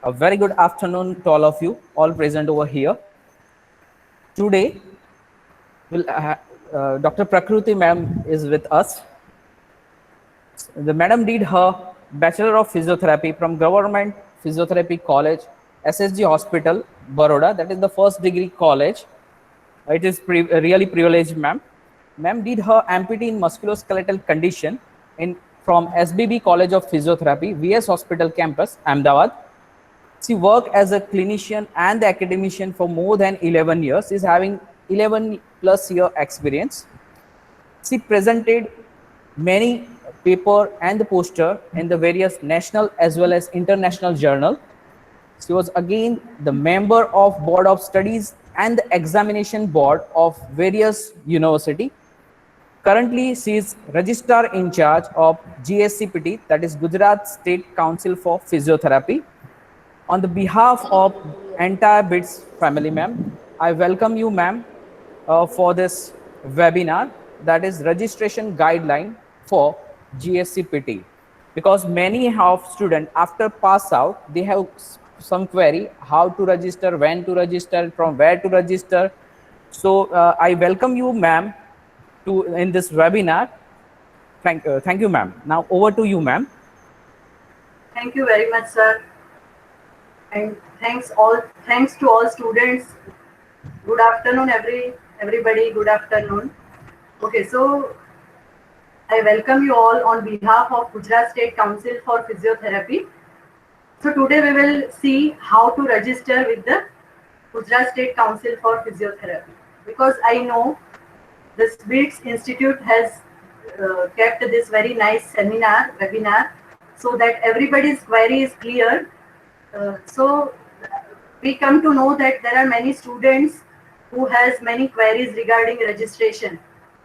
A very good afternoon to all of you, all present over here. Today, Dr. Prakruti ma'am is with us. The madam did her Bachelor of Physiotherapy from Government Physiotherapy College, SSG Hospital, Baroda. That is the first degree college. It is really privileged, ma'am. Ma'am did her MPT in musculoskeletal condition from SBB College of Physiotherapy, VS Hospital Campus, Ahmedabad. She worked as a clinician and the academician for more than 11 years. She's having 11 plus year experience. She presented many paper and the poster in the various national as well as international journal. She was again the member of Board of Studies and the examination board of various university. Currently, she is registrar in charge of GSCPT, that is Gujarat State Council for Physiotherapy. On the behalf of entire BITS family, ma'am, I welcome you, ma'am, for this webinar, that is registration guideline for GSCPT. Because many of students after pass out, they have some query how to register, when to register, from where to register. So I welcome you, ma'am, to in this webinar. Thank you, ma'am. Now over to you, ma'am. Thank you very much, sir. And thanks to all students. Good afternoon, everybody. Good afternoon. Okay, so I welcome you all on behalf of Gujarat State Council for Physiotherapy. So today we will see how to register with the Gujarat State Council for Physiotherapy, because I know this BITS Institute has kept this very nice webinar, so that everybody's query is clear. So we come to know that there are many students who has many queries regarding registration.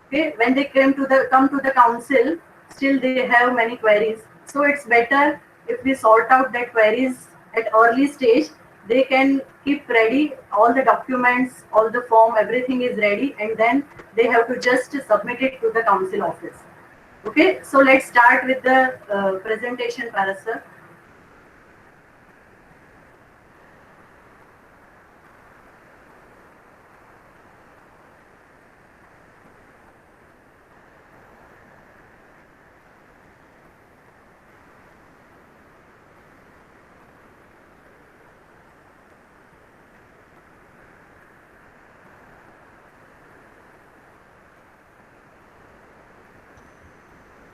Okay, when they come to the council, still they have many queries. So it's better if we sort out that queries at early stage. They can keep ready all the documents, all the form, everything is ready, and then they have to just submit it to the council office. Okay, so let's start with the presentation, Paras sir.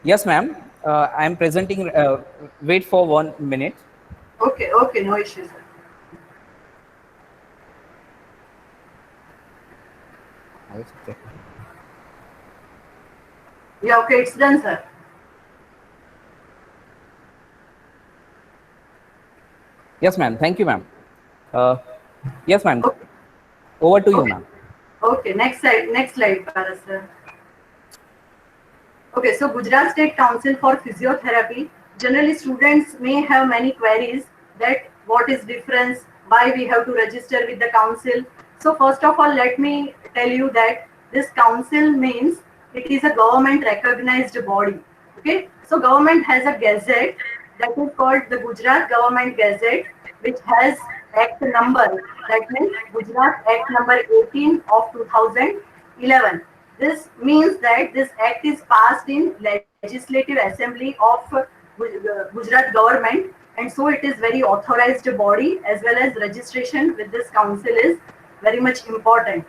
Yes, ma'am. I am presenting. Wait for 1 minute. Okay, no issues, sir. Yeah, okay, it's done, sir. Yes, ma'am. Thank you, ma'am. Yes, ma'am. Okay. Over to you, ma'am. Okay, next slide, Paras sir. Okay, so Gujarat State Council for Physiotherapy. Generally, students may have many queries that what is difference, why we have to register with the council. So first of all, let me tell you that this council means it is a government recognized body. Okay, so government has a gazette that is called the Gujarat Government Gazette, which has Act number, that means Gujarat Act number 18 of 2011. This means that this act is passed in Legislative Assembly of Gujarat government, and so it is very authorized body, as well as registration with this council is very much important.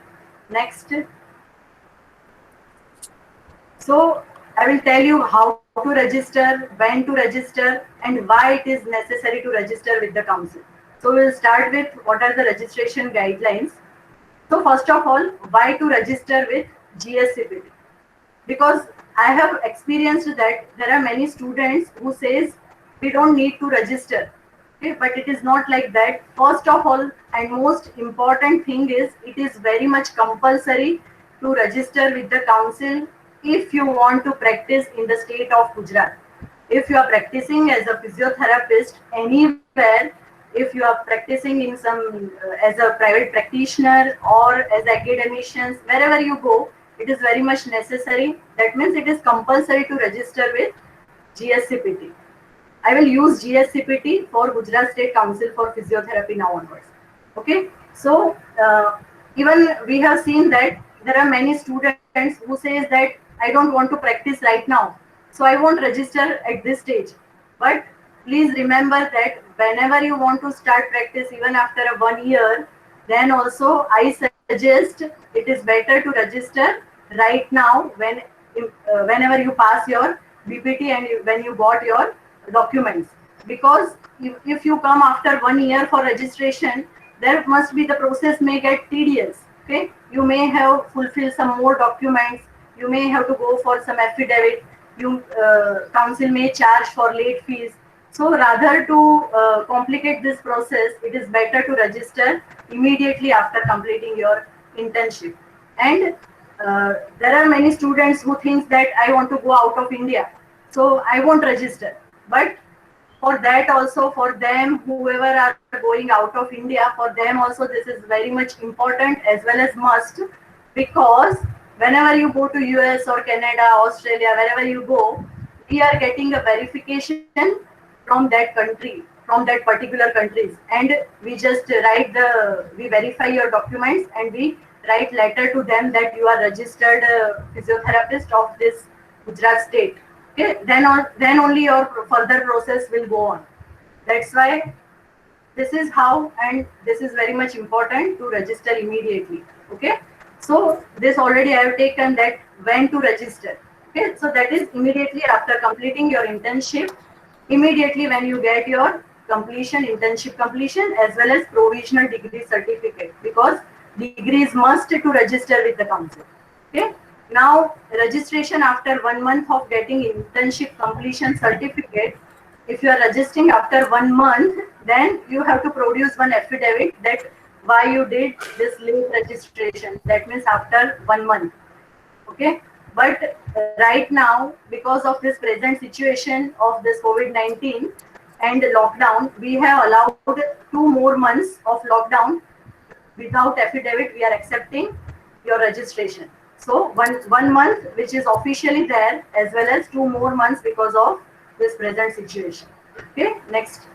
Next. So I will tell you how to register, when to register, and why it is necessary to register with the council. So we will start with what are the registration guidelines. So first of all, why to register with GSCPT? Because I have experienced that there are many students who says we don't need to register. Okay, but it is not like that. First of all, and most important thing is, it is very much compulsory to register with the council if you want to practice in the state of Gujarat. If you are practicing as a physiotherapist anywhere, if you are practicing in some as a private practitioner or as academicians, wherever you go, it is very much necessary. That means it is compulsory to register with GSCPT. I will use GSCPT for Gujarat State Council for Physiotherapy now onwards. Okay, so even we have seen that there are many students who says that I don't want to practice right now, so I won't register at this stage. But please remember that whenever you want to start practice, even after a 1 year, then also I suggest it is better to register right now whenever you pass your BPT and when you got your documents. Because if you come after 1 year for registration, there must be the process may get tedious. Okay, you may have fulfilled some more documents, you may have to go for some affidavit, you council may charge for late fees. So rather to complicate this process, it is better to register immediately after completing your internship. And there are many students who think that I want to go out of India, so I won't register. But for that also, for them, whoever are going out of India, for them also this is very much important as well as must, because whenever you go to US or Canada, Australia, wherever you go, we are getting a verification from that country, from that particular countries, and we just we verify your documents and we write letter to them that you are registered physiotherapist of this Gujarat state. Okay, then only your further process will go on. That's why this is how, and this is very much important to register immediately. Okay, so this already I have taken that when to register. Okay, so that is immediately after completing your internship, immediately when you get your internship completion, as well as provisional degree certificate, because degree is must to register with the council. Okay, now registration after 1 month of getting internship completion certificate. If you are registering after 1 month, then you have to produce one affidavit that why you did this late registration. That means after 1 month. Okay, but right now, because of this present situation of this COVID-19 and lockdown, we have allowed 2 more months of lockdown. Without affidavit, we are accepting your registration. So one month which is officially there, as well as 2 more months because of this present situation. Okay, next.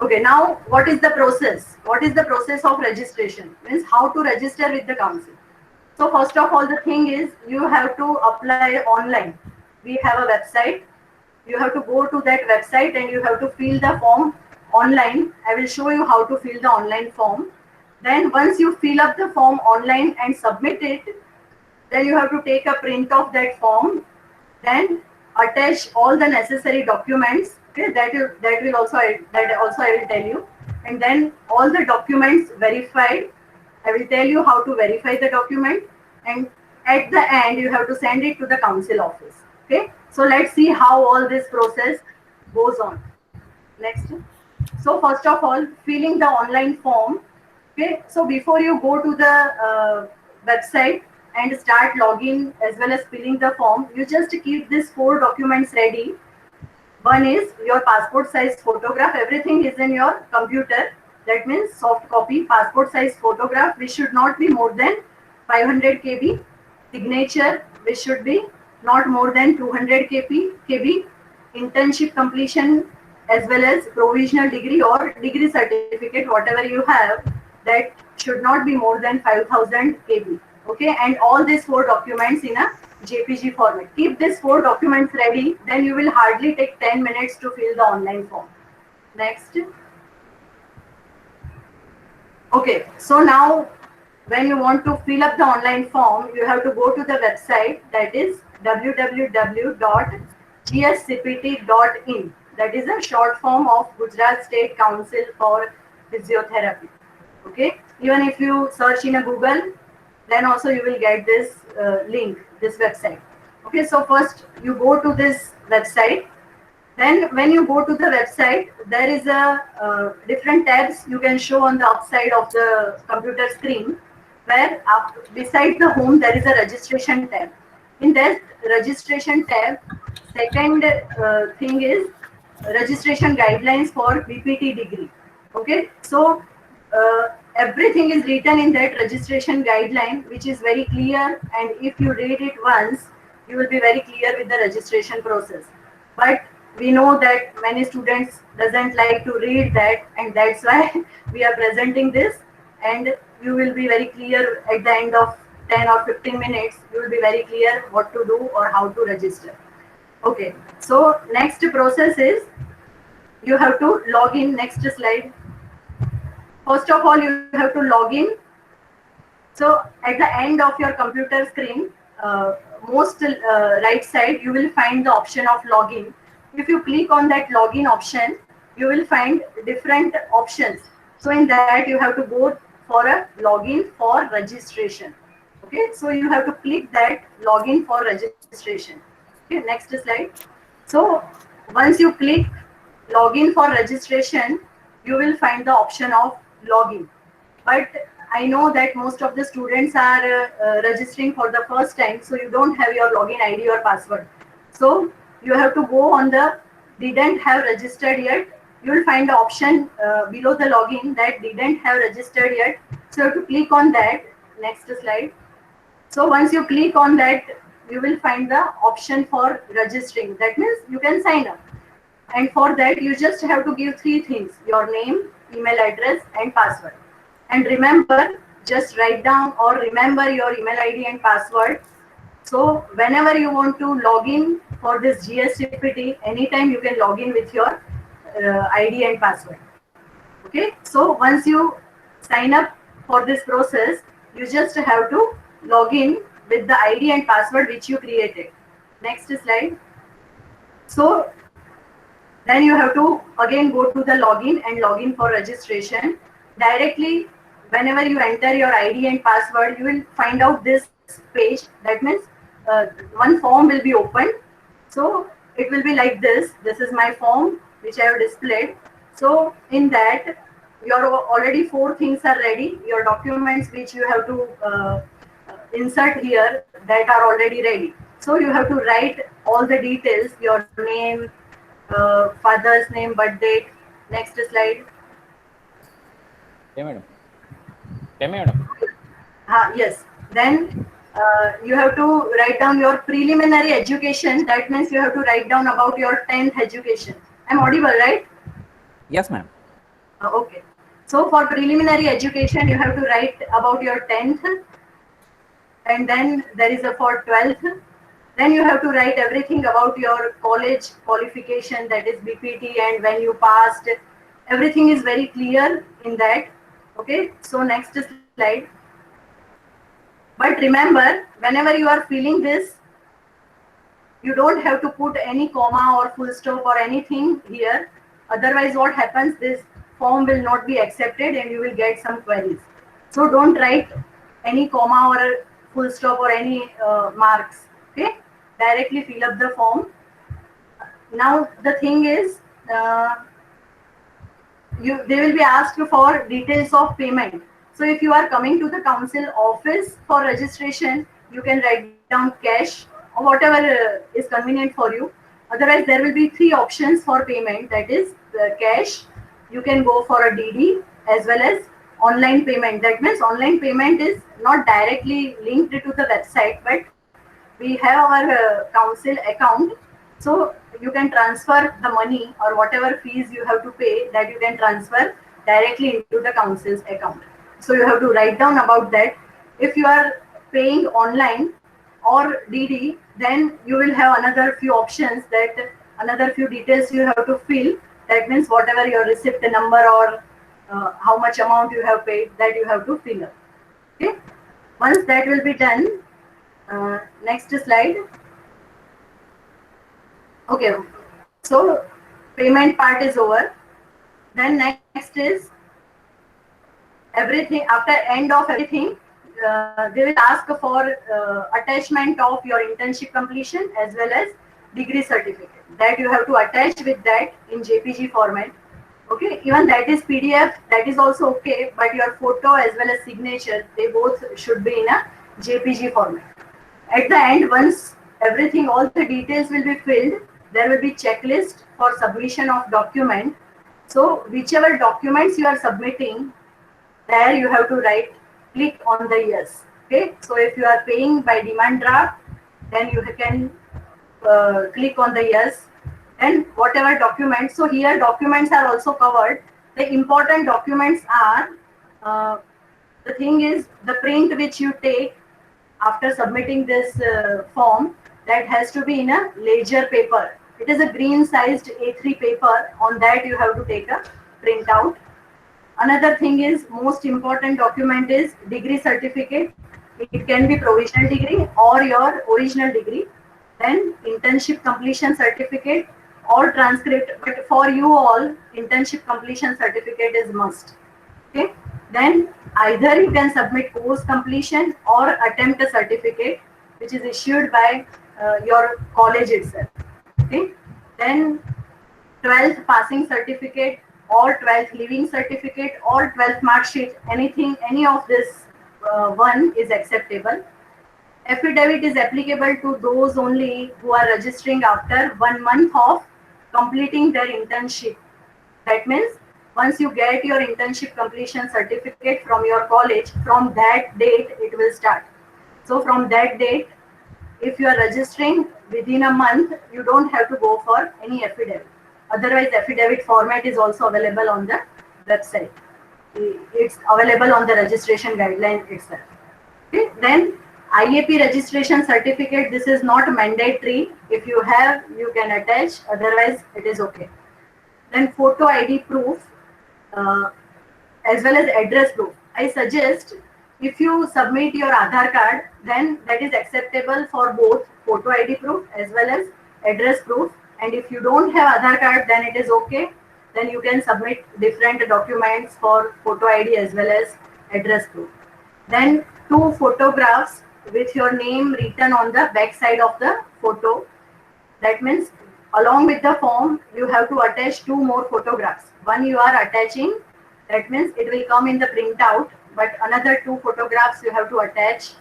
Okay, now what is the process? What is the process of registration? Means how to register with the council. So first of all, the thing is you have to apply online. We have a website. You have to go to that website and you have to fill the form online. I will show you how to fill the online form. Then once you fill up the form online and submit it, then you have to take a print of that form, then attach all the necessary documents. Okay, that also I will tell you, and then all the documents verified. I will tell you how to verify the document, and at the end you have to send it to the council office. Okay, so let's see how all this process goes on. Next. So first of all, filling the online form. Okay, so before you go to the website and start logging as well as filling the form, you just keep these 4 documents ready. One is your passport size photograph. Everything is in your computer. That means soft copy passport size photograph, which should not be more than 500 KB. Signature, which should be not more than 200 KB. Internship completion as well as provisional degree or degree certificate, whatever you have, that should not be more than 5000 KB. Okay, and all these 4 documents in a JPG format. Keep these 4 documents ready, then you will hardly take 10 minutes to fill the online form. Next. Okay, so now when you want to fill up the online form, you have to go to the website, that is www.gscpt.in. That is a short form of Gujarat State Council for Physiotherapy. Okay, even if you search in a Google, then also you will get this link, this website. Okay, so first you go to this website. Then when you go to the website, there is a different tabs you can show on the upside of the computer screen, where beside the home there is a registration tab. In that registration tab, second thing is registration guidelines for BPT degree. Okay, so everything is written in that registration guideline, which is very clear, and if you read it once, you will be very clear with the registration process. But we know that many students doesn't like to read that, and that's why we are presenting this, and you will be very clear at the end of 10 or 15 minutes, you will be very clear what to do or how to register. Okay, so next process is you have to log in. Next slide. First of all, you have to log in. So at the end of your computer screen, most right side, you will find the option of login. If you click on that login option, you will find different options. So in that, you have to go for a login for registration. Okay, so you have to click that login for registration. Okay, next slide. So once you click login for registration, you will find the option of login. But I know that most of the students are registering for the first time, so you don't have your login ID or password. So you have to go on the didn't have registered yet. You will find the option below the login that didn't have registered yet. So you have to click on that. Next slide. So once you click on that, you will find the option for registering. That means you can sign up. And for that, you just have to give three things: your name, email address, and password. And remember, just write down or remember your email ID and password. So whenever you want to log in for this GSTPT, anytime you can log in with your ID and password. Okay, so once you sign up for this process, you just have to log in with the ID and password which you created. Next slide. So then you have to again go to the login and login for registration. Directly, whenever you enter your ID and password, you will find out this page. That means one form will be opened. So it will be like this. This is my form which I have displayed. So in that, your already 4 things are ready. Your documents which you have to insert here, that are already ready. So you have to write all the details: your name, father's name, birth date. Next slide. Okay, madam. Okay, madam. Yes. Then you have to write down your preliminary education. That means you have to write down about your 10th education. I'm audible, right? Yes, ma'am. Okay. So for preliminary education, you have to write about your 10th. And then there is a for 12th. Then you have to write everything about your college qualification, that is BPT, and when you passed. Everything is very clear in that. Okay. So next slide. But remember, whenever you are filling this, you don't have to put any comma or full stop or anything here. Otherwise, what happens, this form will not be accepted and you will get some queries. So don't write any comma or full stop or any marks. Okay, directly fill up the form. Now the thing is, they will be asked for details of payment. So if you are coming to the council office for registration, you can write down cash or whatever is convenient for you. Otherwise, there will be 3 options for payment. That is cash. You can go for a DD as well as online payment. That means online payment is not directly linked to the website, but we have our council account. So you can transfer the money or whatever fees you have to pay, that you can transfer directly into the council's account. So you have to write down about that. If you are paying online or DD, then you will have another few options, that another few details you have to fill. That means whatever your receipt number or how much amount you have paid, that you have to fill up. Okay. Once that will be done, next slide. Okay. So payment part is over. Then next is everything. After end of everything, they will ask for attachment of your internship completion as well as degree certificate, that you have to attach with that in JPG format. Okay, even that is PDF, that is also okay, but your photo as well as signature, they both should be in a JPG format. At the end, once everything, all the details will be filled, there will be checklist for submission of document. So whichever documents you are submitting, there you have to write, click on the yes. Okay, so if you are paying by demand draft, then you can click on the yes. And whatever documents, so here documents are also covered. The important documents are, the thing is, the print which you take after submitting this form, that has to be in a ledger paper. It is a green sized A3 paper. On that you have to take a printout. Another thing is, most important document is degree certificate. It can be provisional degree or your original degree. Then internship completion certificate or transcript. But for you all, internship completion certificate is must. Okay. Then either you can submit course completion or attempt a certificate which is issued by your college itself. Okay. Then 12th passing certificate or 12th leaving certificate or 12th mark sheet, anything, any of this one is acceptable. Affidavit is applicable to those only who are registering after 1 month of completing their internship. That means once you get your internship completion certificate from your college, from that date it will start. So from that date, if you are registering within a month, you don't have to go for any affidavit. Otherwise, affidavit format is also available on the website. It's available on the registration guideline itself. Okay. Then IAP registration certificate, this is not mandatory. If you have, you can attach, otherwise it is okay. Then photo ID proof, as well as address proof. I suggest if you submit your Aadhaar card, then that is acceptable for both photo ID proof as well as address proof. And if you don't have Aadhaar card, then it is okay. Then you can submit different documents for photo ID as well as address proof. Then 2 photographs with your name written on the back side of the photo. That means along with the form, you have to attach 2 more photographs. One you are attaching, that means it will come in the printout, but another 2 photographs you have to attach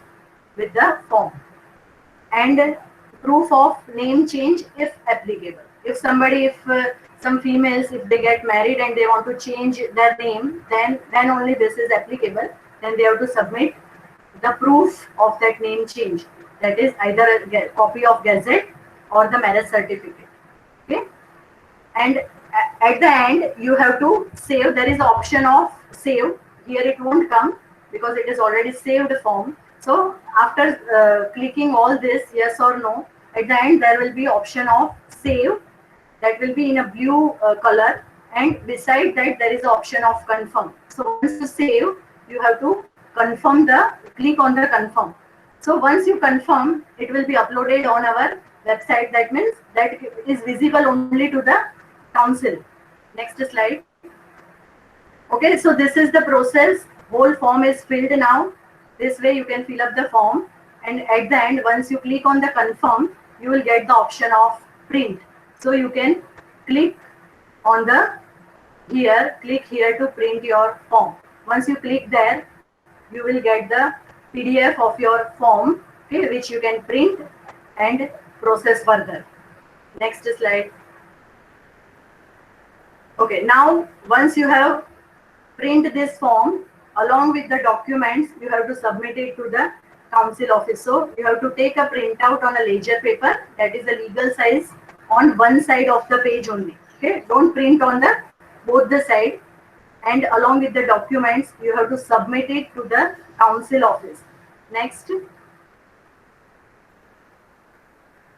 with the form. And proof of name change if applicable. If somebody, if some females, if they get married and they want to change their name, then only this is applicable. Then they have to submit the proof of that name change. That is either a copy of Gazette or the marriage certificate. Okay. And at the end, you have to save. There is option of save. Here it won't come because it is already saved form. So after clicking all this, yes or no, at the end there will be option of save. That will be in a blue color, and beside that there is an option of confirm. So once you save, you have to confirm click on the confirm. So once you confirm, it will be uploaded on our website. That means that is visible only to the council. Next slide. Okay, so this is the process. Whole form is filled now. This way you can fill up the form, and at the end, once you click on the confirm, you will get the option of print. So you can click on click here to print your form. Once you click there, you will get the PDF of your form, okay, which you can print and process further. Next slide. Okay, now once you have print this form along with the documents, you have to submit it to the council office. So you have to take a printout on a ledger paper, that is a legal size, on one side of the page only. Okay, don't print on the both the side. And along with the documents, you have to submit it to the council office. Next.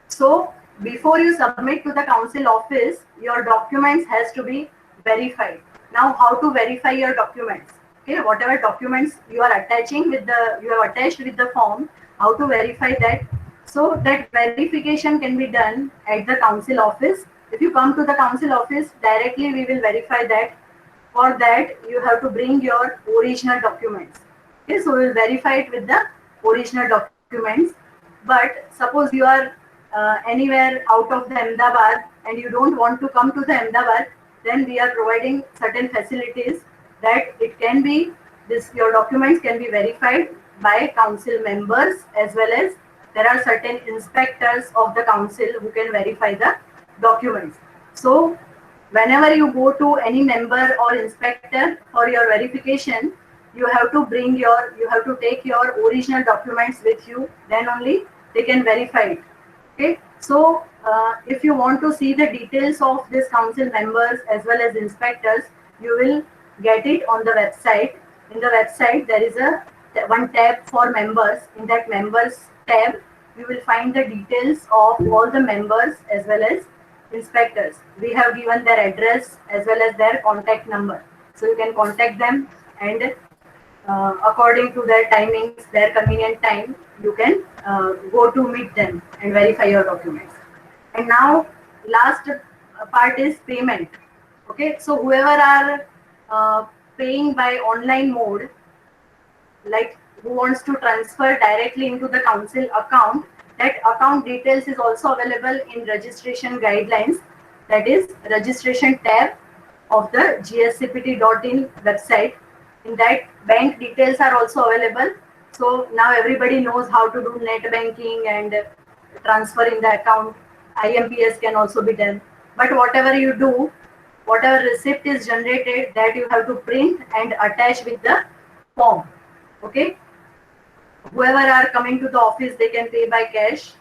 So before you submit to the council office, your documents has to be verified. Now, how to verify your documents? Okay, whatever documents you are attaching with you have attached with the form, how to verify that? So that verification can be done at the council office. If you come to the council office directly, we will verify that. For that, you have to bring your original documents. Okay, so we will verify it with the original documents. But suppose you are anywhere out of the Ahmedabad and you don't want to come to the Ahmedabad, then we are providing certain facilities that it can be, your documents can be verified by council members, as well as there are certain inspectors of the council who can verify the documents. So whenever you go to any member or inspector for your verification, you have to take your original documents with you, then only they can verify it. Okay, so if you want to see the details of this council members as well as inspectors, you will get it on the website. In the website, there is one tab for members. In that members tab, you will find the details of all the members as well as inspectors. We have given their address as well as their contact number. So you can contact them, and according to their timings, their convenient time, you can go to meet them and verify your documents. And now, last part is payment. Okay, so whoever are paying by online mode, like who wants to transfer directly into the council account, that account details is also available in registration guidelines, that is registration tab of the gscpt.in website. In that, bank details are also available. So now everybody knows how to do net banking and transfer in the account. IMPS can also be done. But whatever you do, whatever receipt is generated, that you have to print and attach with the form. Okay, whoever are coming to the office, they can pay by cash.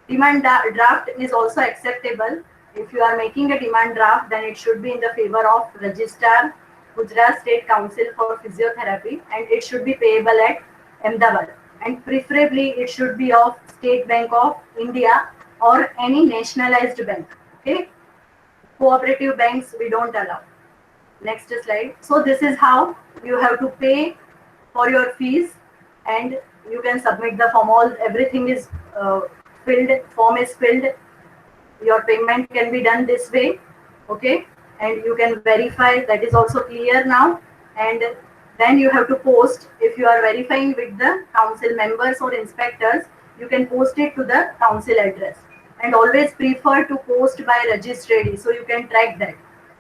Demand draft is also acceptable. If you are making a demand draft, then it should be in the favor of Registrar, Gujarat State Council for Physiotherapy, and it should be payable at Ahmedabad. And preferably, it should be of State Bank of India or any nationalized bank. Okay, cooperative banks we don't allow. Next slide. So this is how you have to pay for your fees, and you can submit the form. Everything is filled, form is filled. Your payment can be done this way. Okay, and you can verify. That is also clear now. And then you have to post. If you are verifying with the council members or inspectors, you can post it to the council address. And always prefer to post by registraree, so you can track that.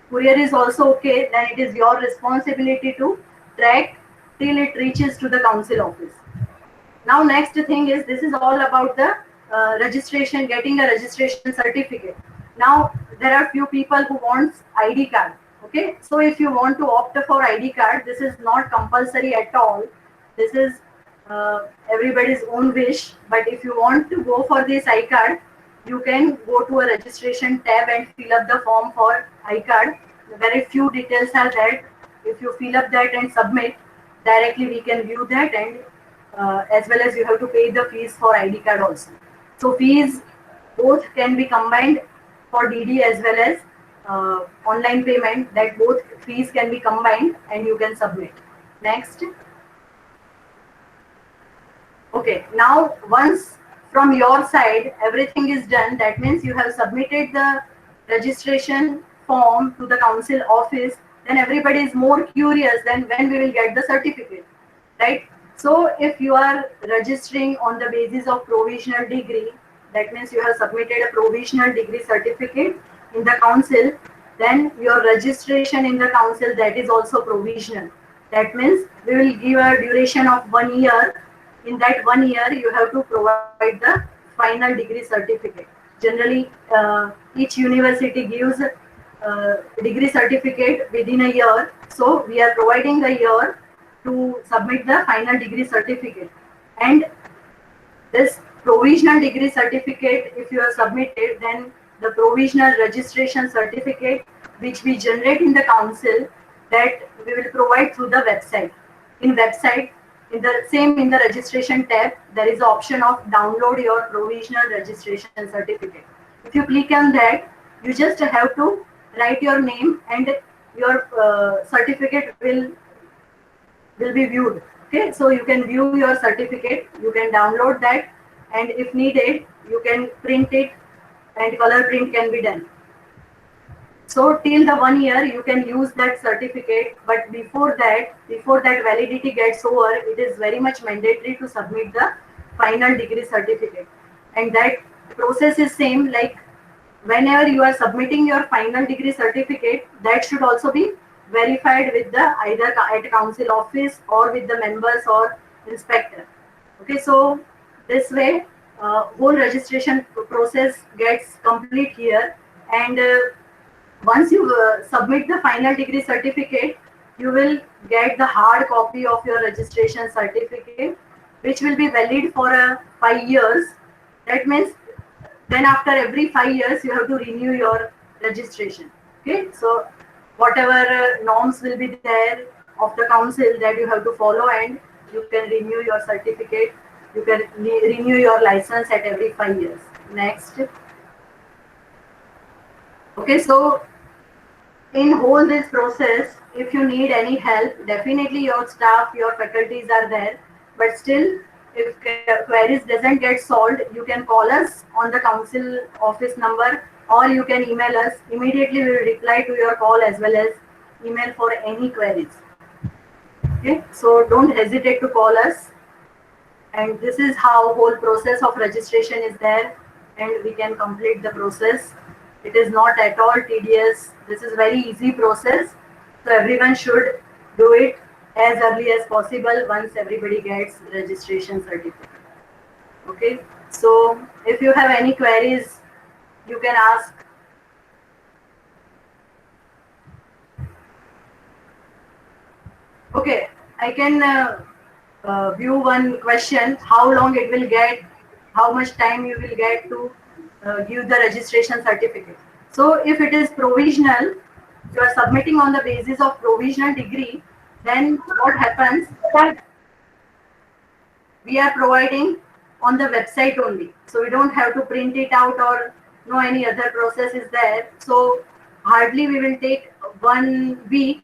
Courier is also okay. Then it is your responsibility to track till it reaches to the council office. Now next thing is, this is all about the registration, getting a registration certificate. Now there are few people who wants ID card. Okay, so if you want to opt for ID card, this is not compulsory at all. This is everybody's own wish. But if you want to go for this I card, you can go to a registration tab and fill up the form for I card. Very few details are there. If you fill up that and submit, directly we can view that, and as well as you have to pay the fees for ID card also. So fees both can be combined for DD as well as online payment, that both fees can be combined and you can submit. Next. Okay, now once from your side everything is done, that means you have submitted the registration form to the council office, then everybody is more curious than when we will get the certificate, right? So if you are registering on the basis of provisional degree, that means you have submitted a provisional degree certificate in the council, then your registration in the council, that is also provisional. That means we will give a duration of 1 year. In that 1 year, you have to provide the final degree certificate. Generally, each university gives degree certificate within a year. So we are providing a year to submit the final degree certificate. And this provisional degree certificate, if you have submitted, then the provisional registration certificate, which we generate in the council, that we will provide through the website. In website, in the registration tab, there is the option of download your provisional registration certificate. If you click on that, you just have to write your name, and your certificate will be viewed. Okay, so you can view your certificate, you can download that, and if needed, you can print it, and color print can be done. So till the 1 year you can use that certificate, but before that validity gets over, it is very much mandatory to submit the final degree certificate. And that process is same, like whenever you are submitting your final degree certificate, that should also be verified with the either at council office or with the members or inspector. Okay, so this way whole registration process gets complete here. And once you submit the final degree certificate, you will get the hard copy of your registration certificate, which will be valid for 5 years. That means then after every 5 years you have to renew your registration. Okay, so whatever norms will be there of the council that you have to follow, and you can renew your certificate, you can renew your license at every 5 years. Next. Okay, so in whole this process, if you need any help, definitely your staff, your faculties are there, but still if queries doesn't get solved, you can call us on the council office number, or you can email us. Immediately we will reply to your call as well as email for any queries. Okay, so don't hesitate to call us, and this is how whole process of registration is there, and we can complete the process. It is not at all tedious. This is very easy process, so everyone should do it as early as possible once everybody gets registration certificate. Okay, so if you have any queries, you can ask. Okay, I can view one question, how long it will get, how much time you will get to give the registration certificate. So if it is provisional, you are submitting on the basis of provisional degree, then what happens, we are providing on the website only. So we don't have to print it out or no any other process is there. So hardly we will take 1 week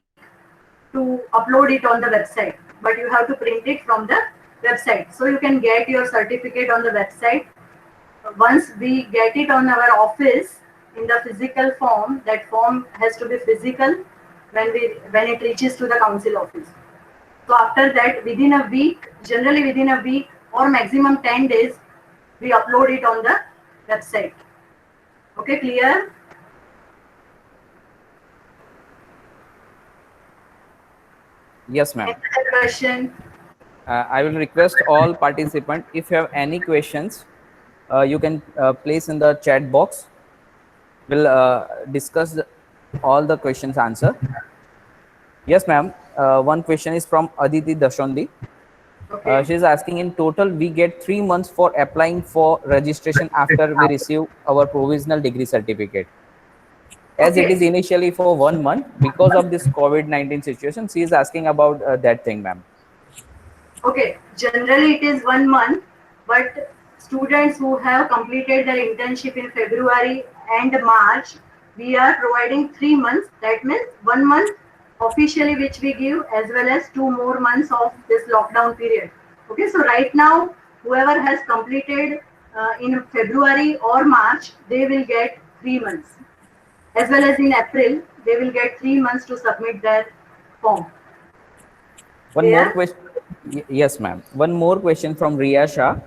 to upload it on the website, but you have to print it from the website. So you can get your certificate on the website. Once we get it on our office in the physical form, that form has to be physical when it reaches to the council office. So after that, within a week, generally within a week or maximum 10 days, we upload it on the website. Okay, clear? Yes, ma'am. Another question. I will request all participants, if you have any questions, you can place in the chat box. We'll discuss all the questions answer. Yes, ma'am. One question is from Aditi Dashondi. Okay. She is asking, in total, we get 3 months for applying for registration after we receive our provisional degree certificate. As it is initially for 1 month, because of this COVID-19 situation, she is asking about that thing, ma'am. Okay, generally it is 1 month, but students who have completed their internship in February and March, we are providing 3 months. That means 1 month officially which we give, as well as 2 more months of this lockdown period. Okay, so right now, whoever has completed in February or March, they will get 3 months. As well as in April, they will get 3 months to submit their form. One more question. Yes, ma'am. One more question from Riya Shah.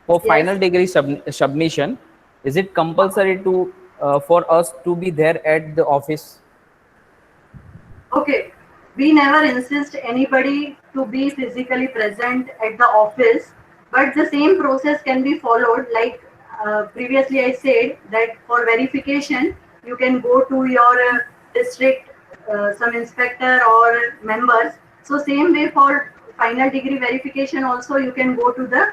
For final degree submission, is it compulsory to for us to be there at the office? Okay, we never insist anybody to be physically present at the office, but the same process can be followed. Like previously I said that for verification, you can go to your district, some inspector or members. So same way for final degree verification also, you can go to the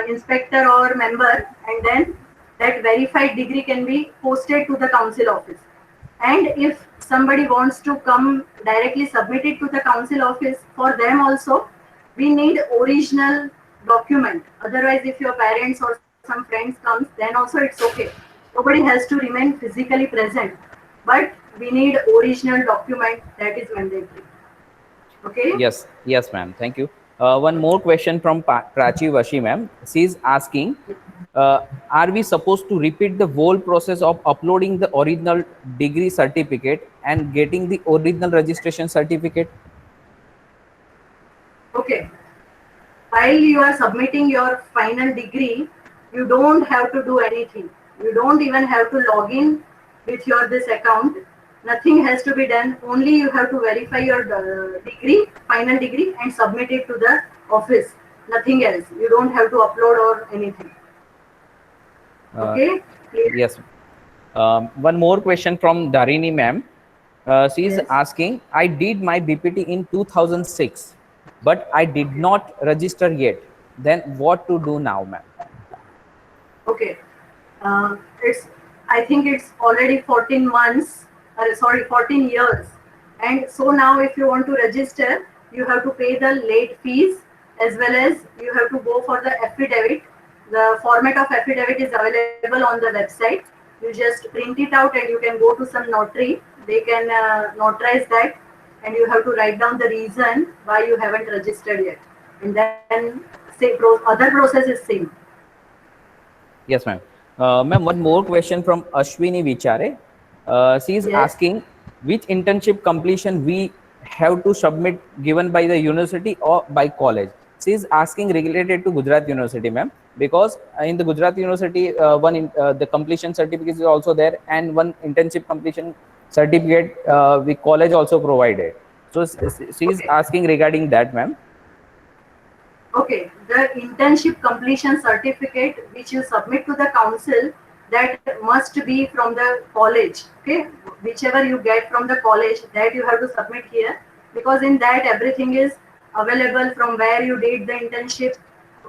inspector or member, and then that verified degree can be posted to the council office. And if somebody wants to come directly submit it to the council office, for them also, we need original document. Otherwise, if your parents or some friends comes, then also it's okay. Nobody has to remain physically present, but we need original document, that is mandatory. Okay? Yes, yes, ma'am. Thank you. One more question from Prachi Vashi, ma'am. She is asking, are we supposed to repeat the whole process of uploading the original degree certificate and getting the original registration certificate? Okay. While you are submitting your final degree, you don't have to do anything. You don't even have to log in with your this account. Nothing has to be done. Only you have to verify your degree, final degree, and submit it to the office. Nothing else. You don't have to upload or anything. Okay? Yes. One more question from Dharini, ma'am. She is Yes. asking, I did my BPT in 2006, but I did not register yet. Then what to do now, ma'am? Okay. It's, I think it's already 14 months, sorry, 14 years. And so now if you want to register, you have to pay the late fees, as well as you have to go for the affidavit. The format of affidavit is available on the website. You just print it out and you can go to some notary. They can notarize that, and you have to write down the reason why you haven't registered yet. And then other process is same. Yes, ma'am. Ma'am, one more question from Ashwini Vichare. She is Yes. asking which internship completion we have to submit given by the university or by college. She is asking related to Gujarat University, ma'am, because in the Gujarat University, the completion certificate is also there, and one internship completion certificate the college also provided. So she is Okay. asking regarding that, ma'am. Okay, the internship completion certificate which you submit to the council, that must be from the college. Okay, whichever you get from the college, that you have to submit here, because in that everything is available, from where you did the internship,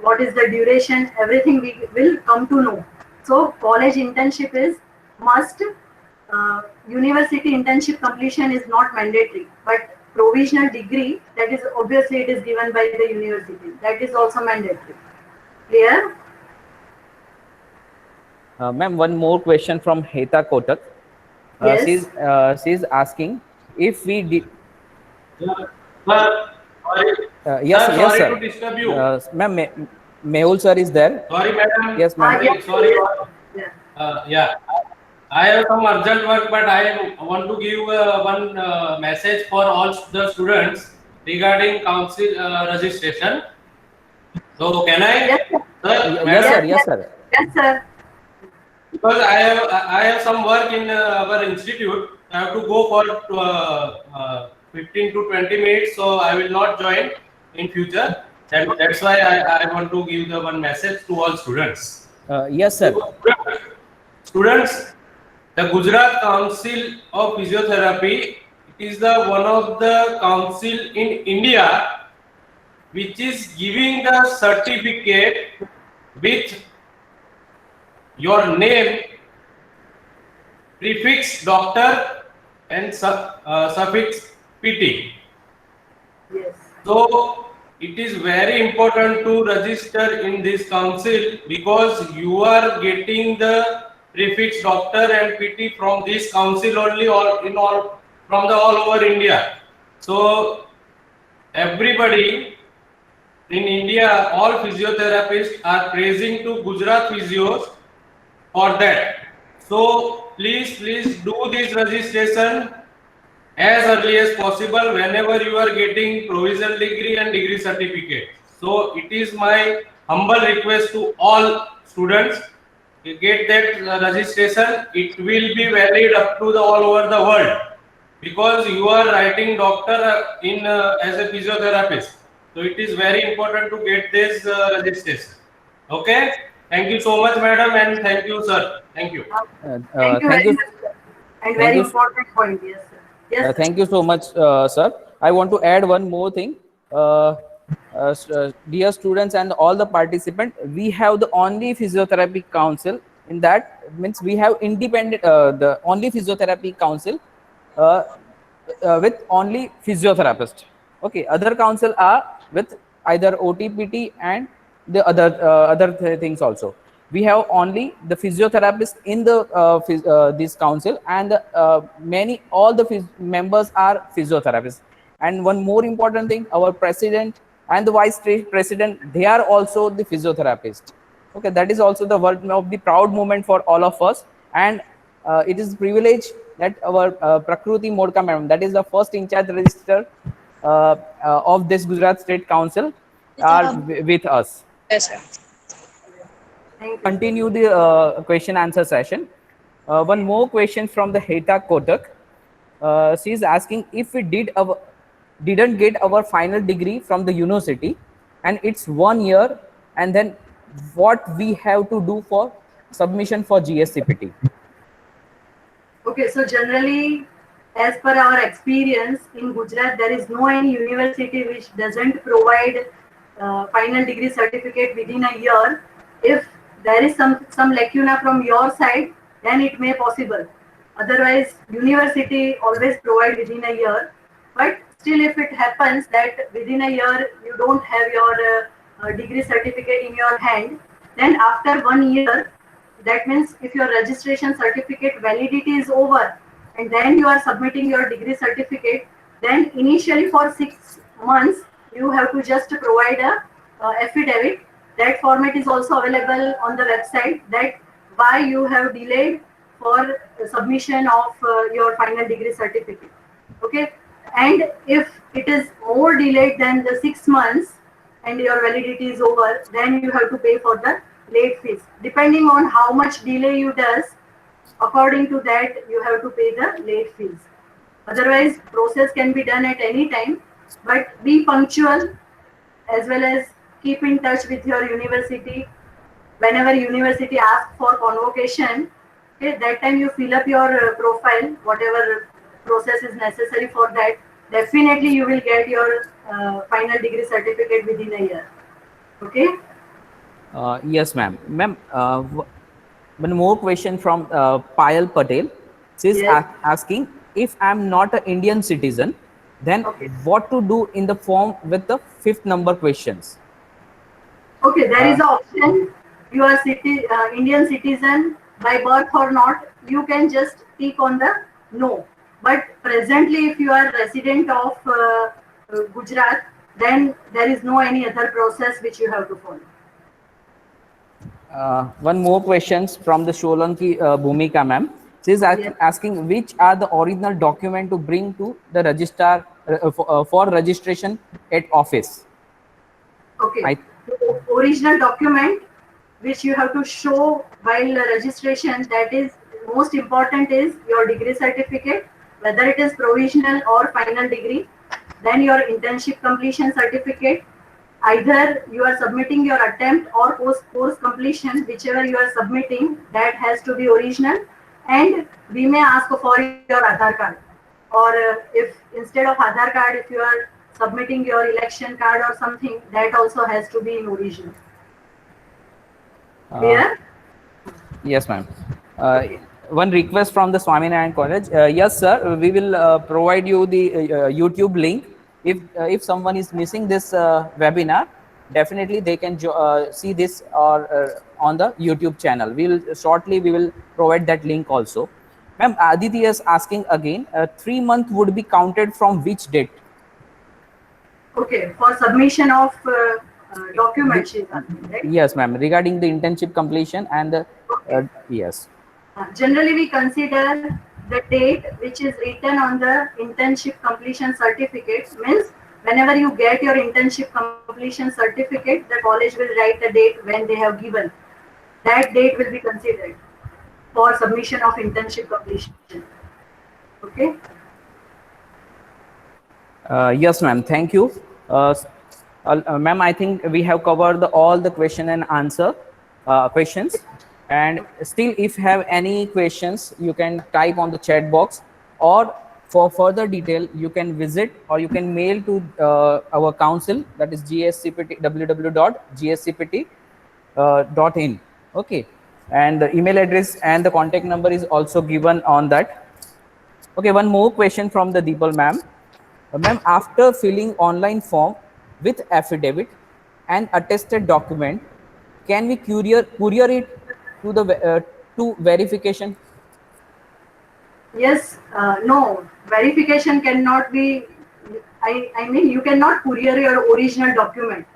what is the duration, everything we will come to know. So college internship is must. University internship completion is not mandatory, but provisional degree, that is obviously it is given by the university, that is also mandatory. Clear? Ma'am, one more question from Heta Kotak. Yes. She's asking if we did. Yeah. Sir, sorry. Yes, Sir, yes, sorry sir. to disturb you. Ma'am, Mehul sir is there. Sorry, madam. Yes, ma'am. Yes, Sorry. yes. Yeah. Yeah. I have some urgent work, but I want to give one message for all the students regarding council registration. So, can I? Yes, sir. Sir, Yes, sir. madam? Yes, sir. Yes, sir. Because I have some work in our institute. I have to go for 15 to 20 minutes, so I will not join in future. That's why I want to give the one message to all students. Yes, sir. Students, the Gujarat Council of Physiotherapy, it is the one of the council in India which is giving the certificate with your name, prefix doctor, and suffix PT. Yes. So it is very important to register in this council, because you are getting the prefix doctor and PT from this council only, all from the all over India. So everybody in India, all physiotherapists are praising to Gujarat Physios for that. So please do this registration as early as possible whenever you are getting provisional degree and degree certificate. So it is my humble request to all students to get that registration. It will be valid up to the all over the world, because you are writing doctor in as a physiotherapist. So it is very important to get this registration. Okay. Thank you so much, madam, and thank you, sir. Thank you. Thank you Thank very you. much, sir. And Thank very you. important point. Yes, sir. Yes, Thank you so much, sir. I want to add one more thing. Dear students and all the participants, we have the only physiotherapy council. In that means we have independent, the only physiotherapy council with only physiotherapist. Okay, other council are with either OTPT and the other things also. We have only the physiotherapist in the this council, and all the members are physiotherapists. And one more important thing, our president and the vice president, they are also the physiotherapist. Okay, that is also the one of the proud moment for all of us. And it is privilege that our Prakruti Modka madam, that is the first in charge register of this Gujarat State Council, are with us. Yes, sir. thank you. Continue the question answer session. One more question from the Heta Kotak. She is asking if we didn't get our final degree from the university and it's 1 year, and then what we have to do for submission for GSCPT. Okay, so generally as per our experience in Gujarat, there is no any university which doesn't provide final degree certificate within a year. If there is some lacuna from your side, then it may possible. Otherwise, university always provide within a year. But still, if it happens that within a year you don't have your degree certificate in your hand, then after 1 year, that means if your registration certificate validity is over and then you are submitting your degree certificate, then initially for 6 months you have to just provide a affidavit. That format is also available on the website, that why you have delayed for submission of your final degree certificate. Okay, and if it is more delayed than the 6 months and your validity is over, then you have to pay for the late fees. Depending on how much delay you does, according to that you have to pay the late fees. Otherwise, process can be done at any time, but be punctual as well as keep in touch with your university. Whenever university asks for convocation, okay, that time you fill up your profile, whatever process is necessary for that. Definitely you will get your final degree certificate within a year. Okay. Yes, ma'am. Ma'am, one more question from Payal Patel. She's Yes. asking, if I'm not an Indian citizen, then Okay. what to do in the form with the fifth number questions? Okay, there is Uh, an option. You are Indian citizen by birth or not. You can just click on the no. But presently, if you are resident of Gujarat, then there is no any other process which you have to follow. One more questions from the Sholanki Bhumika ma'am. She's Yes. asking, which are the original document to bring to the registrar for registration at office? Okay. I The original document which you have to show while registration, that is most important, is your degree certificate, whether it is provisional or final degree. Then your internship completion certificate. Either you are submitting your attempt or course completion, whichever you are submitting, that has to be original. And we may ask for your Aadhaar card. Or if instead of Aadhaar card, if you are submitting your election card or something, that also has to be in original. Clear? Yes, ma'am. Okay. One request from the Swaminarayan College. Yes, sir. We will provide you the YouTube link. If someone is missing this webinar, definitely they can see this or on the YouTube channel. We will provide that link also. Ma'am, Aditi is asking again. 3 month would be counted from which date? Okay. For submission of documents, she's asking, right? Yes, ma'am. Regarding the internship completion and the Okay. yes. Generally, we consider the date which is written on the internship completion certificate. Means whenever you get your internship completion certificate, the college will write the date when they have given. That date will be considered for submission of internship completion. Okay. Yes, ma'am. Thank you. Ma'am, I think we have covered all the question and answer questions. And still, if you have any questions, you can type on the chat box, or for further detail, you can visit or you can mail to our council, that is GSCPT, www.gscpt.in. Okay. And the email address and the contact number is also given on that. Okay, one more question from the Deepal ma'am. Ma'am, after filling online form with affidavit and attested document, can we courier it to the to verification? Yes. No. Verification cannot be. I mean, you cannot courier your original document.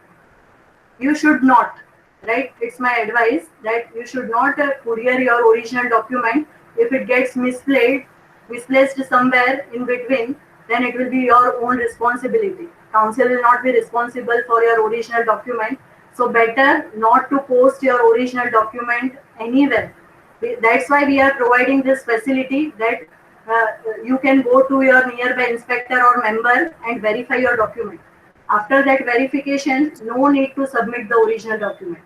You should not, right? It's my advice that you should not courier your original document. If it gets misplaced somewhere in between, then it will be your own responsibility. Council will not be responsible for your original document. So better not to post your original document anywhere. That's why we are providing this facility, that you can go to your nearby inspector or member and verify your document. After that verification, no need to submit the original document.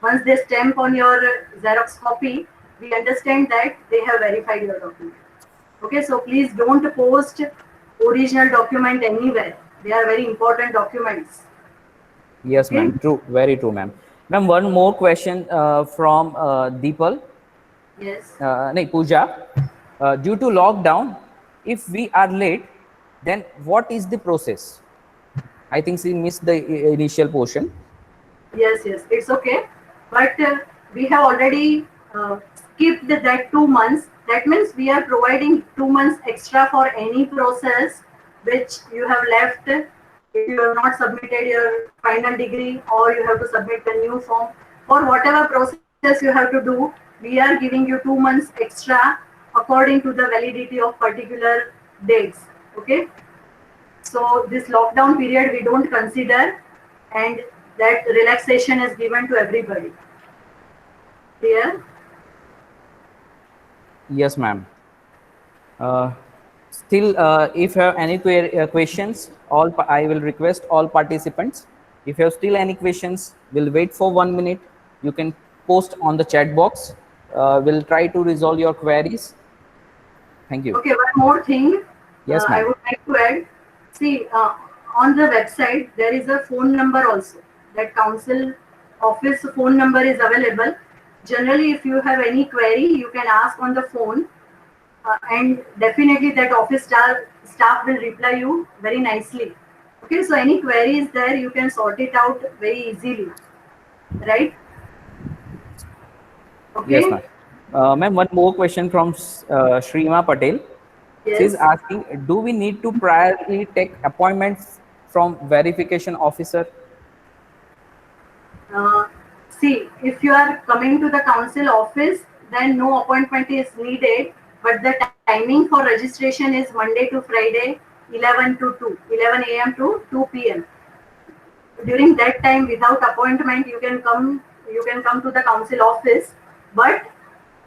Once they stamp on your Xerox copy, we understand that they have verified your document. Okay, so please don't post original document anywhere. They are very important documents. Yes, Okay. ma'am. True. Very true, ma'am. Ma'am, one more question from Deepal. Yes. No, Pooja. Due to lockdown, if we are late, then what is the process? I think she missed the initial portion. Yes, yes, it's okay. But we have already skipped that 2 months. That means we are providing 2 months extra for any process which you have left. If you have not submitted your final degree or you have to submit a new form, for whatever process you have to do, we are giving you 2 months extra according to the validity of particular dates. Okay. So this lockdown period we don't consider, and that relaxation is given to everybody. Clear? Yes, ma'am. Still, if you have any questions, I will request all participants. If you have still any questions, we'll wait for 1 minute. You can post on the chat box. We'll try to resolve your queries. Thank you. Okay, one more thing Yes, I ma'am. would like to add. See, on the website there is a phone number also. That council office phone number is available. Generally, if you have any query, you can ask on the phone, and definitely that office staff will reply you very nicely. Okay, so any query is there, you can sort it out very easily, right? Yes, Okay. ma'am. Ma'am, one more question from Shrima Patel. She's Yes. asking, do we need to priorly take appointments from verification officer? Uh, See, if you are coming to the council office, then no appointment is needed. But the timing for registration is Monday to Friday, 11 to 2, 11 a.m. to 2 p.m. During that time, without appointment, you can come to the council office. But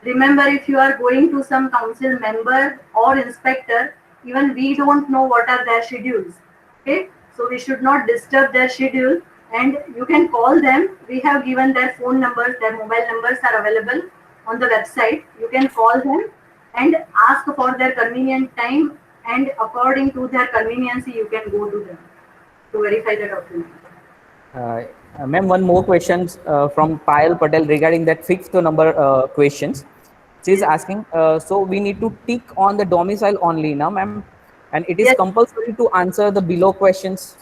remember, if you are going to some council member or inspector, even we don't know what are their schedules. Okay, so we should not disturb their schedule, and you can call them. We have given their phone numbers, their mobile numbers are available on the website. You can call them and ask for their convenient time, and according to their convenience, you can go to them to verify the document. Ma'am, one more question from Payal Patel regarding that fifth number questions. She's Yes. asking, so we need to tick on the domicile only now, ma'am, and it is Yes. compulsory to answer the below questions.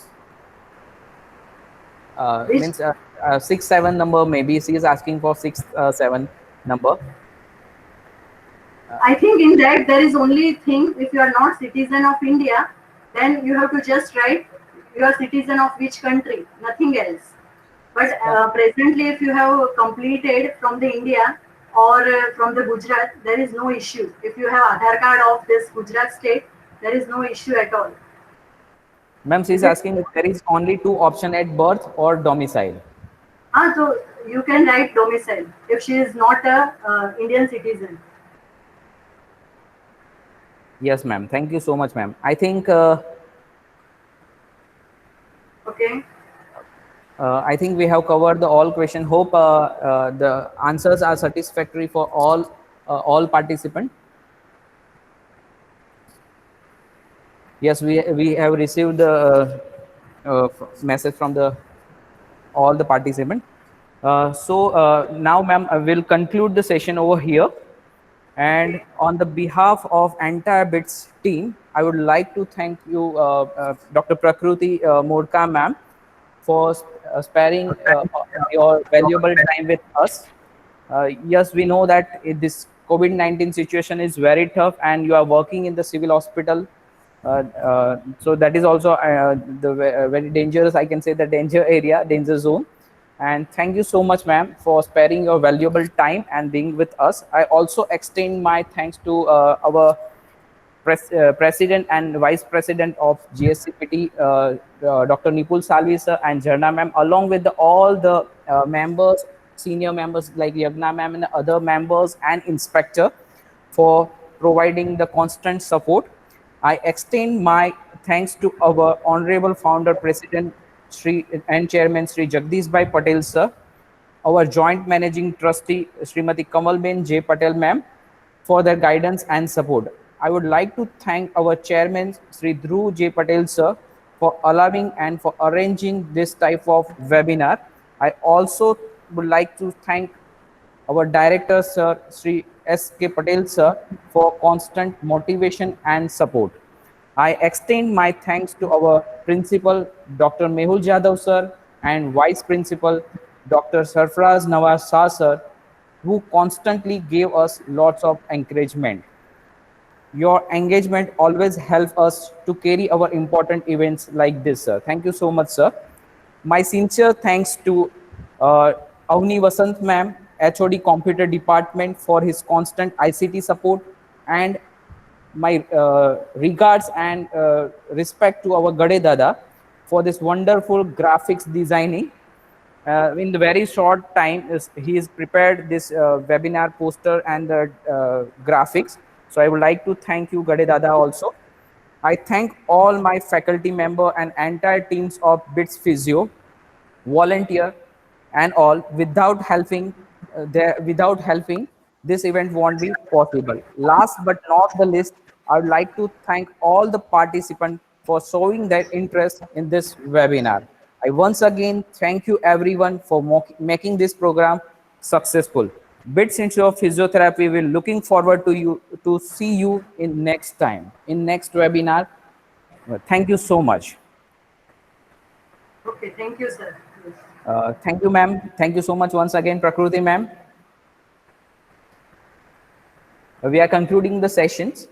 Which Means 6, 7 number, maybe she is asking for 6, 7 number. I think in that there is only thing, if you are not citizen of India, then you have to just write you are citizen of which country, nothing else. But Uh, presently, if you have completed from the India or from the Gujarat, there is no issue. If you have Aadhaar card of this Gujarat state, there is no issue at all. Ma'am, she is Is it? asking if there is only two option at birth or domicile. So you can write domicile if she is not a Indian citizen. Yes, ma'am. Thank you so much, ma'am. I think Okay. we have covered the all question. Hope the answers are satisfactory for all participants. Yes, we have received the message from the all the participants. Now, ma'am, I will conclude the session over here. And on the behalf of entire BITS team, I would like to thank you, Dr. Prakruti Modka, ma'am, for sparing your valuable time with us. Yes, we know that this COVID-19 situation is very tough, and you are working in the civil hospital. So that is also the very dangerous, I can say, the danger area, danger zone. And thank you so much, ma'am, for sparing your valuable time and being with us. I also extend my thanks to our President and Vice President of GSCPT, Dr. Nipul Salvi sir and Jharna ma'am, along with all the members, senior members like Yagna ma'am and other members and inspector for providing the constant support. I extend my thanks to our Honorable Founder, President Shri and Chairman Shri Jagdish Bhai Patel sir, our Joint Managing Trustee Srimati Kamalben J. Patel ma'am, for their guidance and support. I would like to thank our chairman, Sri Dhruv J. Patel, sir, for allowing and for arranging this type of webinar. I also would like to thank our director, sir, Sri S.K. Patel, sir, for constant motivation and support. I extend my thanks to our principal, Dr. Mehul Jadhav, sir, and vice principal, Dr. Sarfraz Nawaz Shah, sir, who constantly gave us lots of encouragement. Your engagement always helps us to carry our important events like this, sir. Thank you so much, sir. My sincere thanks to Avni Vasant ma'am, HOD Computer Department, for his constant ICT support, and my regards and respect to our Gade Dada for this wonderful graphics designing. In the very short time, he has prepared this webinar poster and the graphics. So I would like to thank you, Gade Dada, also. I thank all my faculty member and entire teams of BITS Physio, volunteer, and all. Without helping, this event won't be possible. Last but not the least, I would like to thank all the participants for showing their interest in this webinar. I once again thank you everyone for making this program successful. BITS Institute of Physiotherapy will looking forward to see you in next time, in next webinar. Thank you so much. Okay, thank you, sir. Thank you, ma'am. Thank you so much once again, Prakruti, ma'am. We are concluding the sessions.